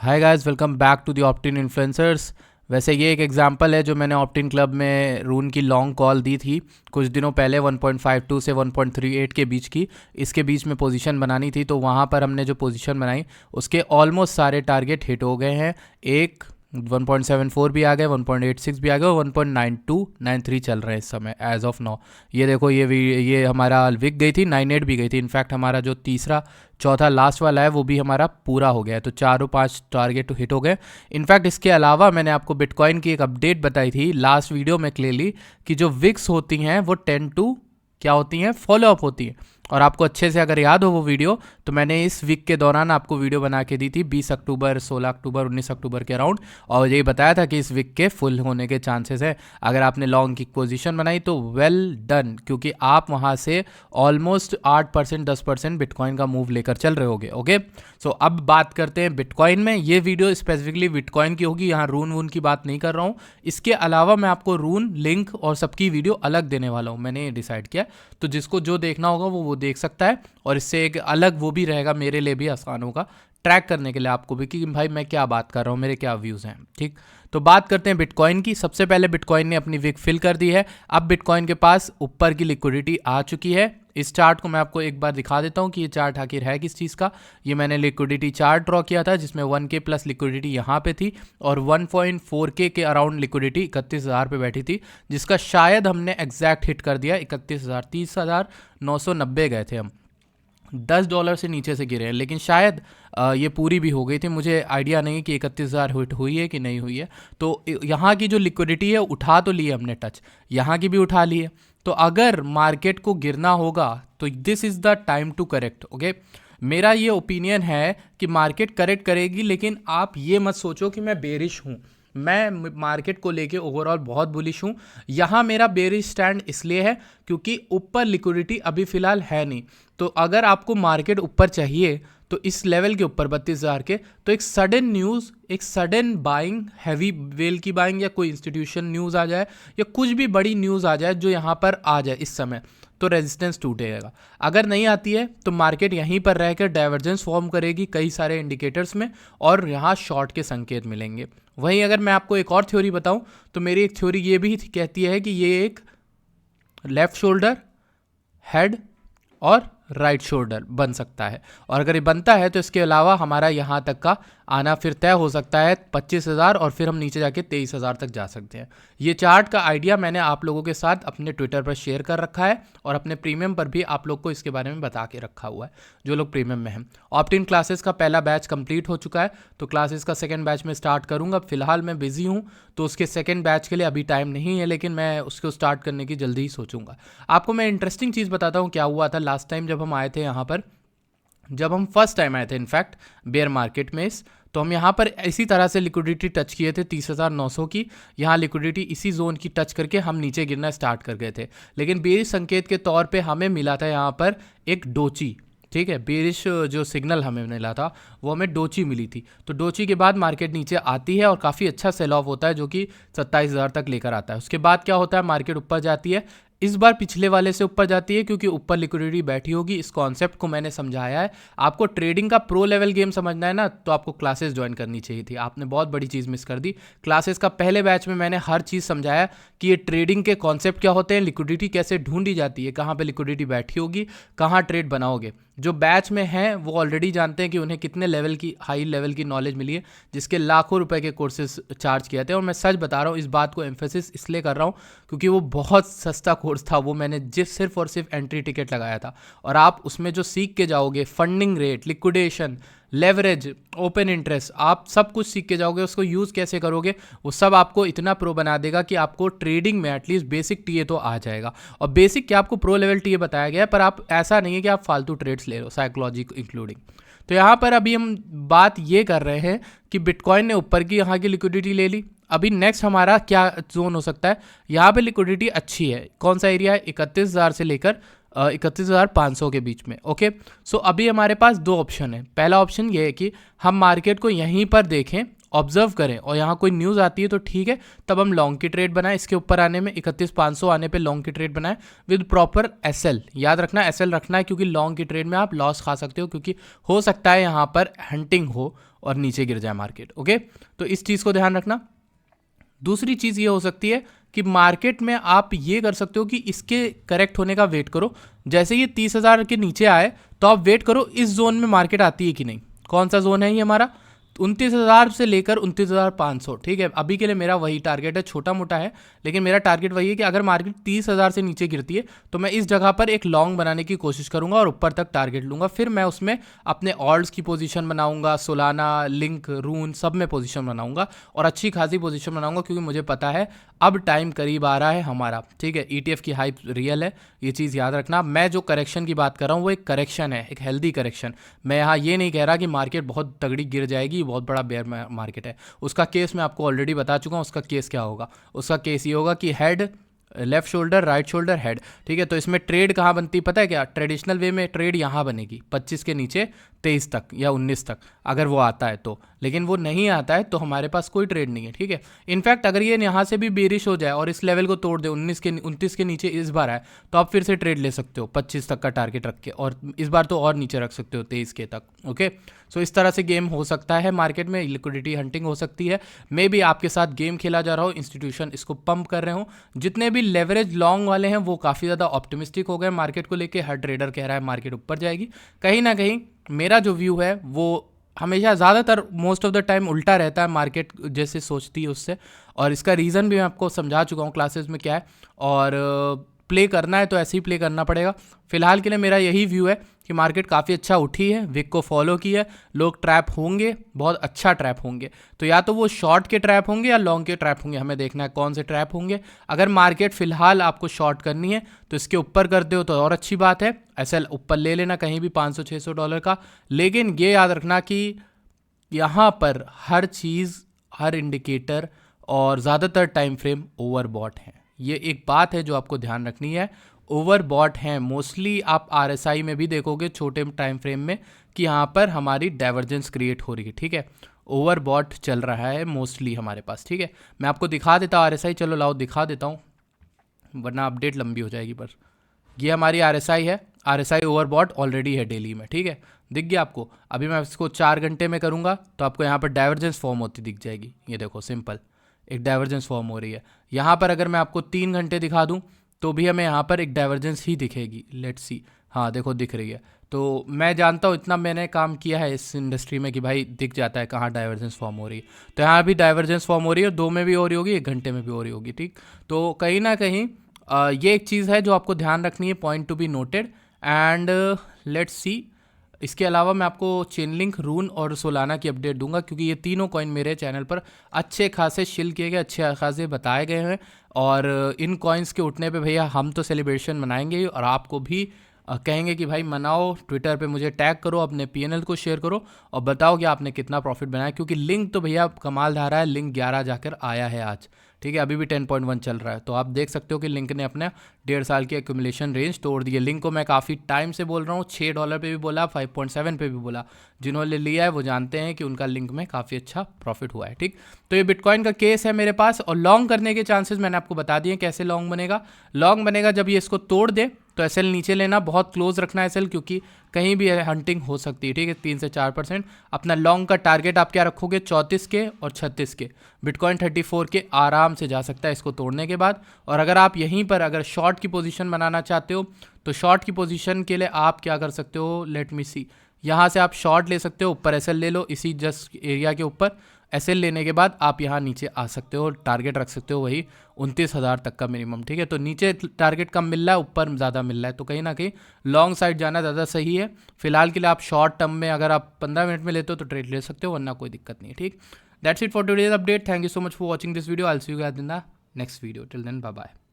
Hi guys, welcome back to the Optin influencers. वैसे ये एक एग्जांपल है जो मैंने ऑप्टिन क्लब में रून की लॉन्ग कॉल दी थी कुछ दिनों पहले 1.52 से 1.38 के बीच की। इसके बीच में पोजीशन बनानी थी, तो वहाँ पर हमने जो पोजीशन बनाई उसके ऑलमोस्ट सारे टारगेट हिट हो गए हैं। एक 1.74 भी आ गए, 1.86 भी आ गए और 1.9293 चल रहे हैं इस समय एज ऑफ नाउ। ये देखो, ये हमारा विक गई थी, 98 भी गई थी। इनफैक्ट हमारा जो तीसरा चौथा लास्ट वाला है वो भी हमारा पूरा हो गया है, तो चारों पांच टारगेट हिट हो गए। इनफैक्ट इसके अलावा मैंने आपको बिटकॉइन की एक अपडेट बताई थी लास्ट वीडियो में क्लियरली कि जो विक्स होती हैं वो 10 टू क्या होती हैं, फॉलो अप होती हैं। और आपको अच्छे से अगर याद हो वो वीडियो, तो मैंने इस वीक के दौरान आपको वीडियो बना के दी थी 20 अक्टूबर, 16 अक्टूबर, 19 अक्टूबर के अराउंड, और यही बताया था कि इस वीक के फुल होने के चांसेस है। अगर आपने लॉन्ग की पोजीशन बनाई तो वेल डन, क्योंकि आप वहाँ से ऑलमोस्ट 8% 10% बिटकॉइन का मूव लेकर चल रहे होगे। ओके, सो अब बात करते हैं बिटकॉइन में। ये वीडियो स्पेसिफिकली बिटकॉइन की होगी, यहाँ रून वून की बात नहीं कर रहा हूँ। इसके अलावा मैं आपको रून लिंक और सबकी वीडियो अलग देने वाला हूँ, मैंने ये डिसाइड किया। तो जिसको जो देखना होगा वो देख सकता है, और इससे एक अलग वो भी रहेगा, मेरे लिए भी आसान होगा ट्रैक करने के लिए आपको भी कि भाई मैं क्या बात कर रहा हूँ, मेरे क्या व्यूज़ हैं। ठीक, तो बात करते हैं बिटकॉइन की। सबसे पहले बिटकॉइन ने अपनी विक फिल कर दी है। अब बिटकॉइन के पास ऊपर की लिक्विडिटी आ चुकी है। इस चार्ट को मैं आपको एक बार दिखा देता हूँ कि ये चार्ट आखिर है किस चीज़ का। ये मैंने लिक्विडिटी चार्ट ड्रॉ किया था जिसमें 1K प्लस लिक्विडिटी यहाँ पे थी और 1.4K के अराउंड लिक्विडिटी 31,000 पे बैठी थी, जिसका शायद हमने एग्जैक्ट हिट कर दिया 31,000, 30,990 गए थे हम। $10 से नीचे से गिरे हैं, लेकिन शायद ये पूरी भी हो गई थी। मुझे आइडिया नहीं कि 31,000 हिट हुई है कि नहीं हुई है। तो यहाँ की जो लिक्विडिटी है उठा तो ली हमने टच, यहाँ की भी उठा ली है। तो अगर मार्केट को गिरना होगा तो this is the time to correct. Okay, मेरा ये ओपिनियन है कि मार्केट करेक्ट करेगी, लेकिन आप ये मत सोचो कि मैं बेरिश हूँ। मैं मार्केट को लेके ओवरऑल बहुत बुलिश हूँ। यहाँ मेरा बेरिश स्टैंड इसलिए है क्योंकि ऊपर लिक्विडिटी अभी फ़िलहाल है नहीं। तो अगर आपको मार्केट ऊपर चाहिए तो इस लेवल के ऊपर 32,000 के, तो एक सडन न्यूज़, एक सडन बाइंग, हैवी वेल की बाइंग या कोई इंस्टीट्यूशन न्यूज़ आ जाए या कुछ भी बड़ी न्यूज़ आ जाए जो यहाँ पर आ जाए इस समय, तो रेजिस्टेंस टूटेगा। अगर नहीं आती है तो मार्केट यहीं पर रहकर डाइवर्जेंस फॉर्म करेगी कई सारे इंडिकेटर्स में, और यहाँ शॉर्ट के संकेत मिलेंगे। वहीं अगर मैं आपको एक और थ्योरी बताऊं तो मेरी एक थ्योरी ये भी कहती है कि ये एक लेफ्ट शोल्डर, हेड और राइट शोल्डर बन सकता है, और अगर ये बनता है तो इसके अलावा हमारा यहाँ तक का आना फिर तय हो सकता है 25,000, और फिर हम नीचे जाके 23,000 तक जा सकते हैं। ये चार्ट का आइडिया मैंने आप लोगों के साथ अपने ट्विटर पर शेयर कर रखा है और अपने प्रीमियम पर भी आप लोग को इसके बारे में बता के रखा हुआ है जो लोग प्रीमियम में हैं। ऑप्टिन क्लासेस का पहला बैच कंप्लीट हो चुका है, तो क्लासेस का सेकेंड बैच में स्टार्ट करूँगा। फिलहाल मैं बिजी हूँ तो उसके सेकेंड बैच के लिए अभी टाइम नहीं है, लेकिन मैं उसको स्टार्ट करने की जल्दी ही सोचूंगा। आपको मैं इंटरेस्टिंग चीज़ बताता हूँ क्या हुआ था लास्ट टाइम जब हम आए थे यहाँ पर, जब हम फर्स्ट टाइम आए थे इनफैक्ट बेयर मार्केट में तो हम यहाँ पर इसी तरह से लिक्विडिटी टच किए थे 30,900 की। यहाँ लिक्विडिटी इसी जोन की टच करके हम नीचे गिरना स्टार्ट कर गए थे, लेकिन बेरिश संकेत के तौर पे हमें मिला था यहाँ पर एक डोची। ठीक है, बेरिश जो सिग्नल हमें मिला था वो हमें डोची मिली थी। तो डोची के बाद मार्केट नीचे आती है और काफ़ी अच्छा सेल ऑफ होता है जो कि 27,000 तक लेकर आता है। उसके बाद क्या होता है, मार्केट ऊपर जाती है। इस बार पिछले वाले से ऊपर जाती है क्योंकि ऊपर लिक्विडिटी बैठी होगी। इस कॉन्सेप्ट को मैंने समझाया है। आपको ट्रेडिंग का प्रो लेवल गेम समझना है ना, तो आपको क्लासेस ज्वाइन करनी चाहिए थी। आपने बहुत बड़ी चीज़ मिस कर दी। क्लासेस का पहले बैच में मैंने हर चीज़ समझाया कि ये ट्रेडिंग के कॉन्सेप्ट क्या होते हैं, लिक्विडिटी कैसे ढूंढी जाती है, कहाँ पे लिक्विडिटी बैठी होगी, कहाँ ट्रेड बनाओगे। जो बैच में हैं वो ऑलरेडी जानते हैं कि उन्हें कितने लेवल की, हाई लेवल की नॉलेज मिली है, जिसके लाखों रुपए के कोर्सेज चार्ज किए थे। और मैं सच बता रहा हूँ, इस बात को एम्फेसिस इसलिए कर रहा हूँ क्योंकि वो बहुत सस्ता कोर्स था। वो मैंने सिर्फ और सिर्फ एंट्री टिकट लगाया था, और आप उसमें जो सीख के जाओगे, funding rate, liquidation, leverage, open interest, आप सब कुछ सीख के जाओगे। उसको यूज़ कैसे करोगे वो सब आपको इतना प्रो बना देगा कि आपको ट्रेडिंग में एटलीस्ट बेसिक टीए तो आ जाएगा। और बेसिक क्या, आपको प्रो लेवल टीए बताया गया है, पर आप ऐसा नहीं है कि आप फालतू ट्रेड्स ले लो, साइकोलॉजी इंक्लूडिंग। तो यहाँ पर अभी हम बात ये कर रहे हैं कि बिटकॉइन ने ऊपर की यहाँ की लिक्विडिटी ले ली। अभी नेक्स्ट हमारा क्या जोन हो सकता है, यहाँ पे लिक्विडिटी अच्छी है। कौन सा एरिया है, 31,000 से लेकर 31,500 के बीच में। ओके, सो अभी हमारे पास दो ऑप्शन है। पहला ऑप्शन ये है कि हम मार्केट को यहीं पर देखें, ऑब्जर्व करें, और यहाँ कोई न्यूज़ आती है तो ठीक है, तब हम लॉन्ग की ट्रेड बनाएं। इसके ऊपर आने में 31,500 आने पे लॉन्ग की ट्रेड बनाएं विद प्रॉपर एसएल। याद रखना एसएल रखना है, क्योंकि लॉन्ग की ट्रेड में आप लॉस खा सकते हो, क्योंकि हो सकता है यहाँ पर हंटिंग हो और नीचे गिर जाए मार्केट। ओके, तो इस चीज़ को ध्यान रखना। दूसरी चीज़ ये हो सकती है कि मार्केट में आप ये कर सकते हो कि इसके करेक्ट होने का वेट करो। जैसे ये 30,000 के नीचे आए तो आप वेट करो इस जोन में मार्केट आती है कि नहीं। कौन सा जोन है ये हमारा? 29,000 से लेकर 29,500। ठीक है, अभी के लिए मेरा वही टारगेट है, छोटा मोटा है लेकिन मेरा टारगेट वही है कि अगर मार्केट 30,000 से नीचे गिरती है तो मैं इस जगह पर एक लॉन्ग बनाने की कोशिश करूंगा और ऊपर तक टारगेट लूंगा। फिर मैं उसमें अपने ऑल्ट्स की पोजीशन बनाऊंगा, सोलाना, लिंक, रून सब में पोजीशन बनाऊंगा और अच्छी खासी पोजीशन बनाऊंगा, क्योंकि मुझे पता है अब टाइम करीब आ रहा है हमारा। ठीक है, ETF की हाइप रियल है, ये चीज़ याद रखना। मैं जो करेक्शन की बात कर रहा हूँ वो एक करेक्शन है, एक हेल्दी करेक्शन। मैं यहाँ ये नहीं कह रहा कि मार्केट बहुत तगड़ी गिर जाएगी, बहुत बड़ा बेयर मार्केट है। उसका केस मैं आपको ऑलरेडी बता चुका हूँ। उसका केस क्या होगा? उसका केस ये होगा कि head, left shoulder, right shoulder, head. ठीक है, तो इसमें ट्रेड कहाँ बनती है पता है क्या? ट्रेडिशनल वे में ट्रेड यहाँ बनेगी 25 के नीचे 23 तक या 19 तक, अगर वो आता है तो। लेकिन वो नहीं आता है तो हमारे पास कोई ट्रेड नहीं है। ठीक है, इनफैक्ट अगर ये यहाँ से भी बेरिश हो जाए और इस लेवल को तोड़ दे 29 के नीचे इस बार आए तो आप फिर से ट्रेड ले सकते हो 25 तक का टारगेट रख के, और इस बार तो और नीचे रख सकते हो 23 के तक। ओके, सो इस तरह से गेम हो सकता है, मार्केट में लिक्विडिटी हंटिंग हो सकती है। मे बी आपके साथ गेम खेला जा रहा हो, इंस्टीट्यूशन इसको पंप कर रहे हो। जितने भी लेवरेज लॉन्ग वाले हैं वो काफ़ी ज़्यादा ऑप्टिमिस्टिक हो गए मार्केट को लेके। हर ट्रेडर कह रहा है मार्केट ऊपर जाएगी। कहीं ना कहीं मेरा जो व्यू है वो हमेशा ज़्यादातर मोस्ट ऑफ द टाइम उल्टा रहता है मार्केट जैसे सोचती है उससे, और इसका रीज़न भी मैं आपको समझा चुका हूँ क्लासेस में क्या है। और प्ले करना है तो ऐसे ही प्ले करना पड़ेगा। फिलहाल के लिए मेरा यही व्यू है कि मार्केट काफ़ी अच्छा उठी है, विक को फॉलो की है, लोग ट्रैप होंगे, बहुत अच्छा ट्रैप होंगे। तो या तो वो शॉर्ट के ट्रैप होंगे या लॉन्ग के ट्रैप होंगे, हमें देखना है कौन से ट्रैप होंगे। अगर मार्केट फिलहाल आपको शॉर्ट करनी है तो इसके ऊपर करते हो तो और अच्छी बात है, ऐसा ऊपर ले लेना कहीं भी $500-600 का। लेकिन ये याद रखना कि यहाँ पर हर चीज़, हर इंडिकेटर और ज़्यादातर टाइम फ्रेम ओवरबॉट है। ये एक बात है जो आपको ध्यान रखनी है, ओवरबॉट हैं मोस्टली। आप RSI में भी देखोगे छोटे टाइम फ्रेम में कि यहाँ पर हमारी डाइवर्जेंस क्रिएट हो रही है। ठीक है, ओवरबॉट चल रहा है मोस्टली हमारे पास। ठीक है, मैं आपको दिखा देता हूँ RSI, चलो लाओ दिखा देता हूँ वरना अपडेट लंबी हो जाएगी। पर ये हमारी RSI है, RSI ओवरबॉट ऑलरेडी है डेली में। ठीक है, दिख गया आपको? अभी मैं इसको 4 घंटे में करूँगा तो आपको यहाँ पर डाइवर्जेंस फॉर्म होती दिख जाएगी। ये देखो सिंपल एक डाइवर्जेंस फॉर्म हो रही है। यहाँ पर अगर मैं आपको 3 घंटे दिखा दूँ तो भी हमें यहाँ पर एक डाइवर्जेंस ही दिखेगी। लेट्स सी, हाँ देखो दिख रही है। तो मैं जानता हूँ, इतना मैंने काम किया है इस इंडस्ट्री में कि भाई दिख जाता है कहाँ डाइवर्जेंस फॉर्म हो रही है। तो यहाँ भी डाइवर्जेंस फॉर्म हो रही है, 2 में भी हो रही होगी, 1 घंटे में भी हो रही होगी। ठीक, तो कहीं ना कहीं ये एक चीज़ है जो आपको ध्यान रखनी है, point to be noted. And let's see, इसके अलावा मैं आपको चेनलिंक, रून और सोलाना की अपडेट दूंगा, क्योंकि ये तीनों कॉइन मेरे चैनल पर अच्छे खासे शिल किए गए, अच्छे खासे बताए गए हैं। और इन कॉइन्स के उठने पे भैया हम तो सेलिब्रेशन मनाएंगे और आपको भी कहेंगे कि भाई मनाओ। ट्विटर पे मुझे टैग करो, अपने PNL को शेयर करो और बताओ कि आपने कितना प्रॉफिट बनाया, क्योंकि लिंक तो भैया कमाल धारा है। लिंक 11 जाकर आया है आज। ठीक है, अभी भी 10.1 चल रहा है। तो आप देख सकते हो कि लिंक ने अपने 1.5 साल की एक्यूमुलेशन रेंज तोड़ दी है। लिंक को मैं काफ़ी टाइम से बोल रहा हूँ, $6 पे भी बोला, 5.7 पे भी बोला। जिन्होंने लिया है वो जानते हैं कि उनका लिंक में काफ़ी अच्छा प्रॉफिट हुआ है। ठीक, तो ये बिटकॉइन का केस है मेरे पास। और लॉन्ग करने के चांसेस मैंने आपको बता दिए कैसे लॉन्ग बनेगा। लॉन्ग बनेगा जब ये इसको तोड़ दे तो SL नीचे लेना, बहुत क्लोज रखना है SL, क्योंकि कहीं भी हंटिंग हो सकती है। ठीक है, 3 से 4%। अपना लॉन्ग का टारगेट आप क्या रखोगे? 34 के और 36 के। बिटकॉइन 34 के आराम से जा सकता है इसको तोड़ने के बाद। और अगर आप यहीं पर अगर शॉर्ट की पोजीशन बनाना चाहते हो तो शॉर्ट की पोजीशन के लिए आप क्या कर सकते हो? लेट मी सी, यहाँ से आप शॉर्ट ले सकते हो, ऊपर SL ले लो, इसी जस्ट एरिया के ऊपर SL लेने के बाद आप यहाँ नीचे आ सकते हो, टारगेट रख सकते हो वही 29,000 तक का मिनिमम। ठीक है, तो नीचे टारगेट कम मिल रहा है, ऊपर ज़्यादा मिल रहा है, तो कहीं ना कहीं लॉन्ग साइड जाना ज़्यादा सही है। फिलहाल के लिए आप शॉर्ट टर्म में अगर आप 15 मिनट में लेते हो तो ट्रेड ले सकते हो, वरना कोई दिक्कत नहीं है। ठीक, that's it for today's update. Thank you so much for watching this video. I will see you guys in the next video. Till then bye bye.